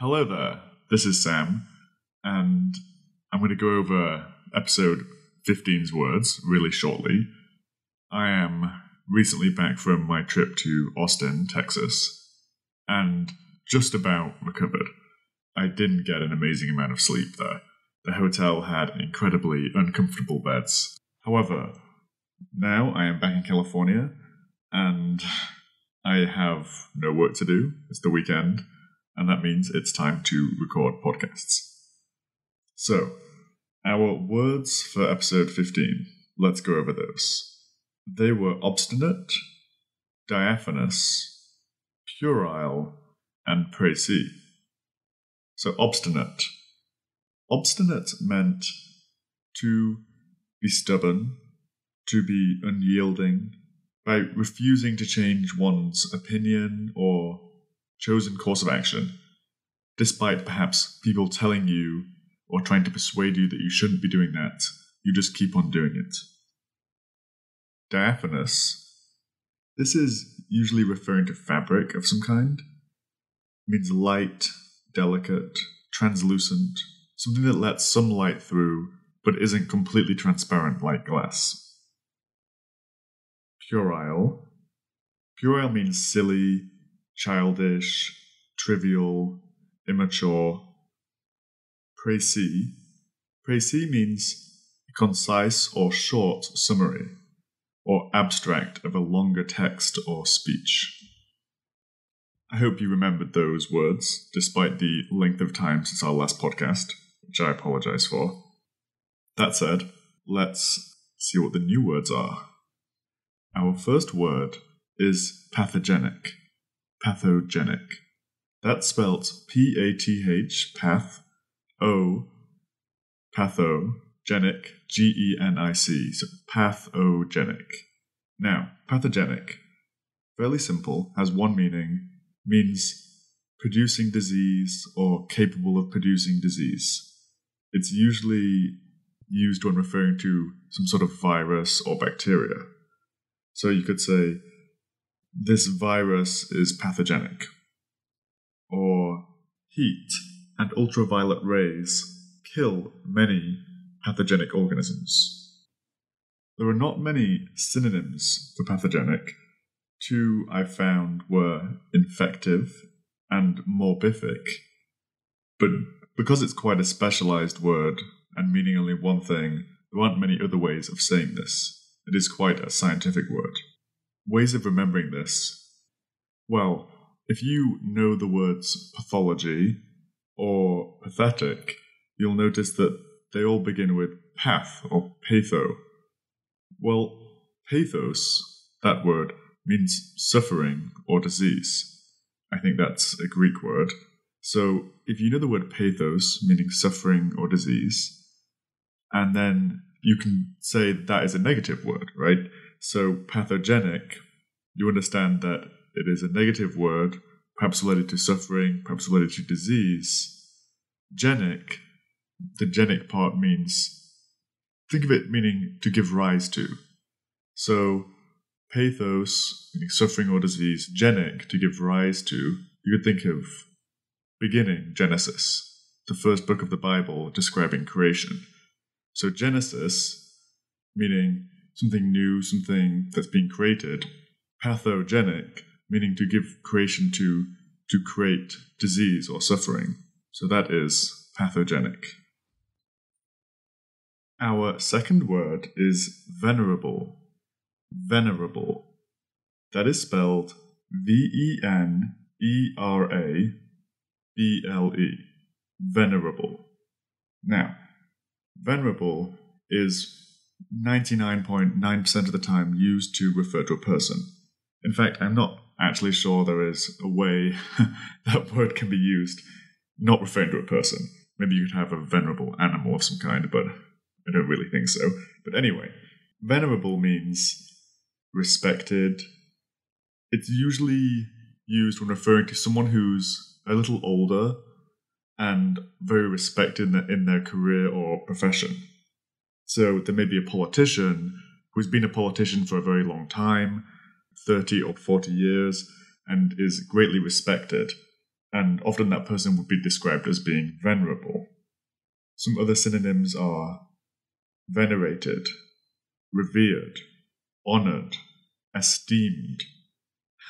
Hello there, this is Sam, and I'm going to go over episode 15's words really shortly. I am recently back from my trip to Austin, Texas, and just about recovered. I didn't get an amazing amount of sleep there. The hotel had incredibly uncomfortable beds. However, now I am back in California, and I have no work to do. It's the weekend. And that means it's time to record podcasts. So, our words for episode 15, let's go over those. They were obstinate, diaphanous, puerile, and précis. So, obstinate. Obstinate meant to be stubborn, to be unyielding, by refusing to change one's opinion or chosen course of action, despite perhaps people telling you or trying to persuade you that you shouldn't be doing that. You just keep on doing it. Diaphanous. This is usually referring to fabric of some kind. It means light, delicate, translucent, something that lets some light through but isn't completely transparent like glass. Puerile. Puerile means silly, childish, trivial, immature. Précis. Précis means a concise or short summary, or abstract of a longer text or speech. I hope you remembered those words, despite the length of time since our last podcast, which I apologize for. That said, let's see what the new words are. Our first word is pathogenic. Pathogenic. That's spelt P-A-T-H, path, O, pathogenic, G-E-N-I-C, so pathogenic. Now, pathogenic, fairly simple, has one meaning, means producing disease or capable of producing disease. It's usually used when referring to some sort of virus or bacteria. So you could say, this virus is pathogenic. Or heat and ultraviolet rays kill many pathogenic organisms. There are not many synonyms for pathogenic. Two I found were infective and morbific. But because it's quite a specialized word and meaning only one thing, there aren't many other ways of saying this. It is quite a scientific word. Ways of remembering this. Well, if you know the words pathology or pathetic, you'll notice that they all begin with path or patho. Well, pathos, that word, means suffering or disease. I think that's a Greek word. So if you know the word pathos, meaning suffering or disease, and then you can say that is a negative word, right? So pathogenic, you understand that it is a negative word, perhaps related to suffering, perhaps related to disease. Genic, the genic part means, think of it meaning to give rise to. So pathos, meaning suffering or disease, genic, to give rise to, you could think of beginning, Genesis, the first book of the Bible describing creation. So Genesis, meaning something new, something that's being created. Pathogenic, meaning to give creation to create disease or suffering. So that is pathogenic. Our second word is venerable. Venerable. That is spelled V-E-N-E-R-A-B-L-E. Venerable. Now, venerable is 99.9% of the time used to refer to a person. In fact, I'm not actually sure there is a way that word can be used not referring to a person. Maybe you could have a venerable animal of some kind, but I don't really think so. But anyway, venerable means respected. It's usually used when referring to someone who's a little older and very respected in their career or profession. So there may be a politician who's been a politician for a very long time, 30 or 40 years, and is greatly respected. and often that person would be described as being venerable. Some other synonyms are venerated, revered, honoured, esteemed,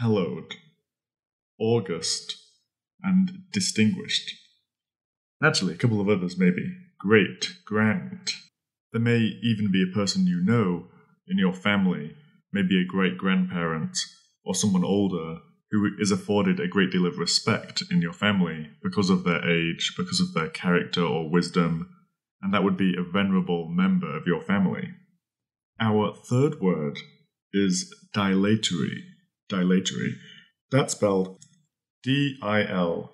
hallowed, august, and distinguished. Actually, a couple of others maybe. Great, grand. There may even be a person you know in your family, maybe a great-grandparent or someone older who is afforded a great deal of respect in your family because of their age, because of their character or wisdom, and that would be a venerable member of your family. Our third word is dilatory. Dilatory. That's spelled Dilatory.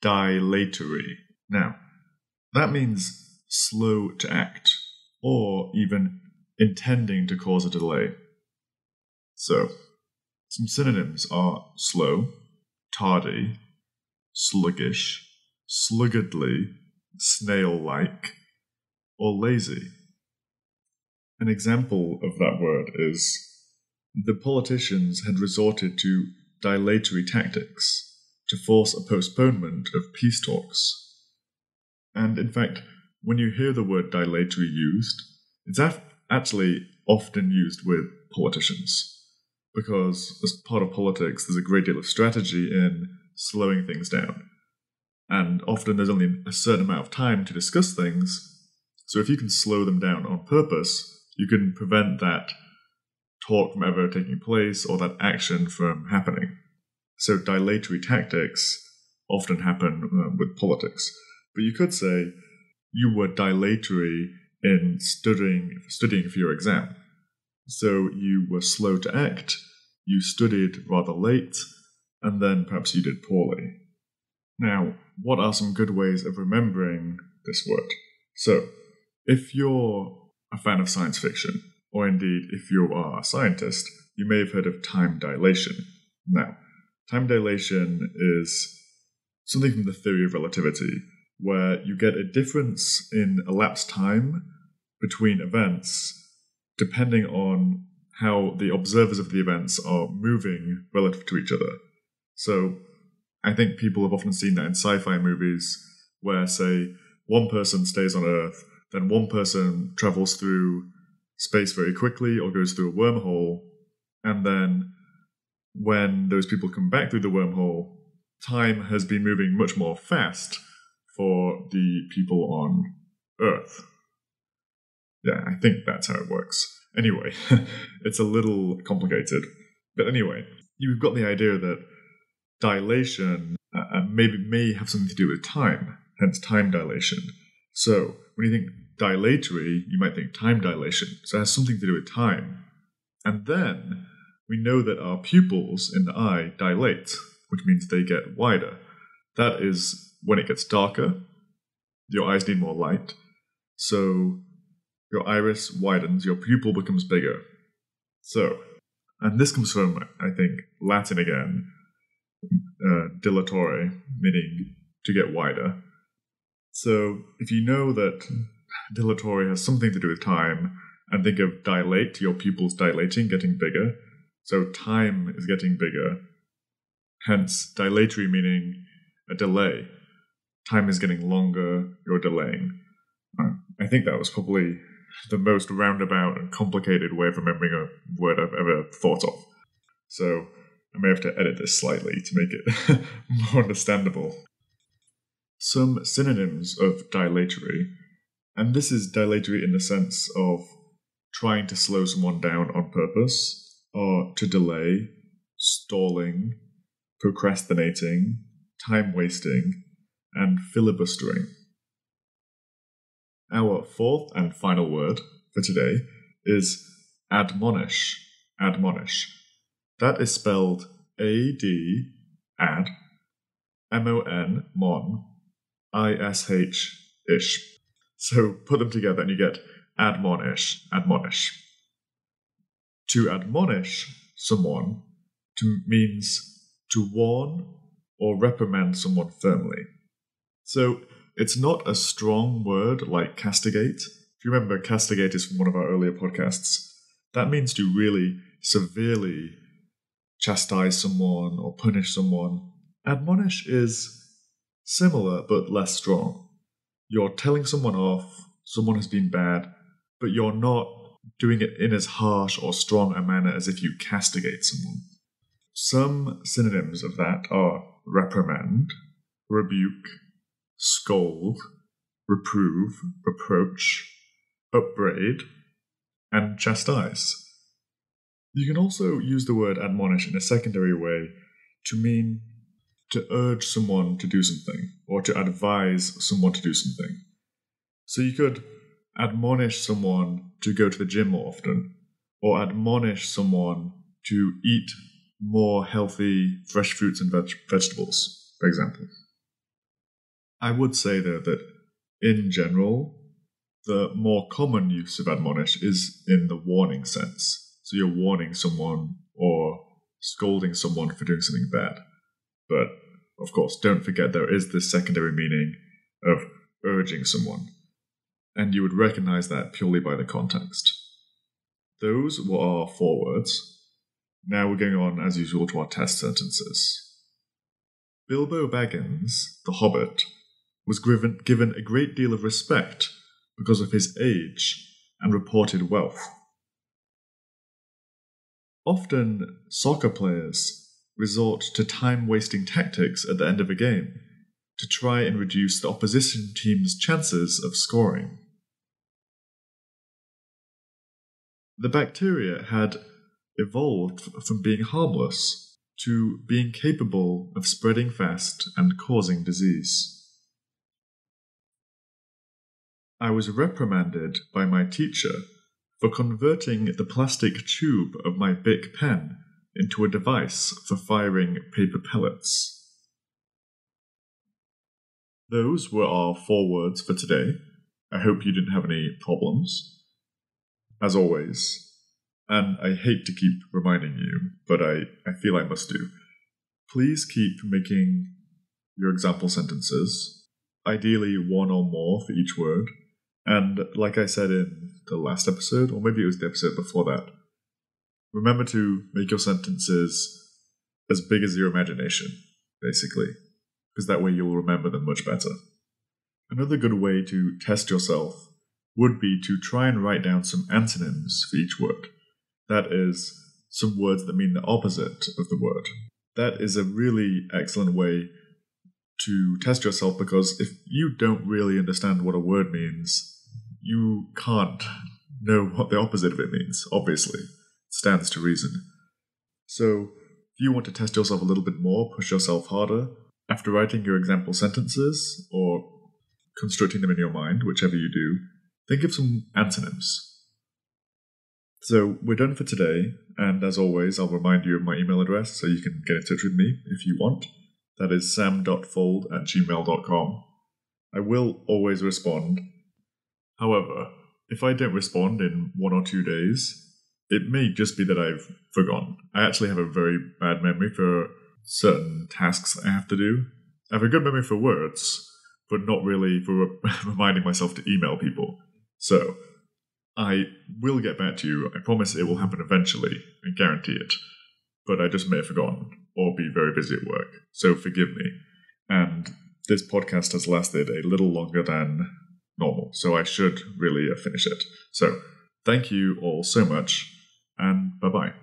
Dilatory. Now, that means slow to act, or even intending to cause a delay. So, some synonyms are slow, tardy, sluggish, sluggardly, snail-like, or lazy. An example of that word is the politicians had resorted to dilatory tactics to force a postponement of peace talks. And in fact, when you hear the word dilatory used, it's actually often used with politicians. Because as part of politics, there's a great deal of strategy in slowing things down. And often there's only a certain amount of time to discuss things, so if you can slow them down on purpose, you can prevent that talk from ever taking place or that action from happening. So dilatory tactics often happen with politics. But you could say you were dilatory in studying for your exam. So you were slow to act, you studied rather late, and then perhaps you did poorly. Now, what are some good ways of remembering this word? So, if you're a fan of science fiction, or indeed if you are a scientist, you may have heard of time dilation. Now, time dilation is something from the theory of relativity, where you get a difference in elapsed time between events depending on how the observers of the events are moving relative to each other. So I think people have often seen that in sci-fi movies where, say, one person stays on Earth, then one person travels through space very quickly or goes through a wormhole, and then when those people come back through the wormhole, time has been moving much more fast for the people on Earth. Yeah, I think that's how it works. Anyway, it's a little complicated. But anyway, you've got the idea that dilation may have something to do with time, hence time dilation. So when you think dilatory, you might think time dilation. So it has something to do with time. And then we know that our pupils in the eye dilate, which means they get wider. That is when it gets darker, your eyes need more light. So your iris widens, your pupil becomes bigger. So, and this comes from, I think, Latin again, dilatory, meaning to get wider. So if you know that dilatory has something to do with time, and think of dilate, your pupils dilating, getting bigger. So time is getting bigger. Hence, dilatory meaning a delay. Time is getting longer, you're delaying. I think that was probably the most roundabout and complicated way of remembering a word I've ever thought of. So I may have to edit this slightly to make it more understandable. Some synonyms of dilatory, and this is dilatory in the sense of trying to slow someone down on purpose, or to delay, stalling, procrastinating, time-wasting, and filibustering. Our fourth and final word for today is admonish. Admonish. That is spelled A-D, ad, M-O-N, mon, I-S-H, ish. So put them together and you get admonish, admonish. To admonish someone means to warn or reprimand someone firmly. So it's not a strong word like castigate. If you remember, castigate is from one of our earlier podcasts. That means to really severely chastise someone or punish someone. Admonish is similar but less strong. You're telling someone off, someone has been bad, but you're not doing it in as harsh or strong a manner as if you castigate someone. Some synonyms of that are reprimand, rebuke, scold, reprove, reproach, upbraid, and chastise. You can also use the word admonish in a secondary way to mean to urge someone to do something or to advise someone to do something. So you could admonish someone to go to the gym more often, or admonish someone to eat more healthy fresh fruits and vegetables, for example. I would say, though, that in general, the more common use of admonish is in the warning sense. So you're warning someone or scolding someone for doing something bad. But, of course, don't forget there is this secondary meaning of urging someone. And you would recognize that purely by the context. Those were our 4 words. Now we're going on, as usual, to our test sentences. Bilbo Baggins, the Hobbit, was given a great deal of respect because of his age and reported wealth. Often, soccer players resort to time-wasting tactics at the end of a game to try and reduce the opposition team's chances of scoring. The bacteria had evolved from being harmless to being capable of spreading fast and causing disease. I was reprimanded by my teacher for converting the plastic tube of my Bic pen into a device for firing paper pellets. Those were our 4 words for today. I hope you didn't have any problems. As always, and I hate to keep reminding you, but I feel I must do, please keep making your example sentences, ideally 1 or more for each word. And like I said in the last episode, or maybe it was the episode before that, remember to make your sentences as big as your imagination, basically, because that way you'll remember them much better. Another good way to test yourself would be to try and write down some antonyms for each word. That is, some words that mean the opposite of the word. That is a really excellent way to test yourself, because if you don't really understand what a word means, you can't know what the opposite of it means, obviously. It stands to reason. So, if you want to test yourself a little bit more, push yourself harder, after writing your example sentences, or constructing them in your mind, whichever you do, think of some antonyms. So, we're done for today, and as always, I'll remind you of my email address so you can get in touch with me if you want. That is sam.fold@gmail.com. I will always respond. However, if I don't respond in 1 or 2 days, it may just be that I've forgotten. I actually have a very bad memory for certain tasks I have to do. I have a good memory for words, but not really for reminding myself to email people. So, I will get back to you. I promise it will happen eventually. I guarantee it. But I just may have forgotten, or be very busy at work. So forgive me. And this podcast has lasted a little longer than normal, so I should really finish it. So thank you all so much, and bye-bye.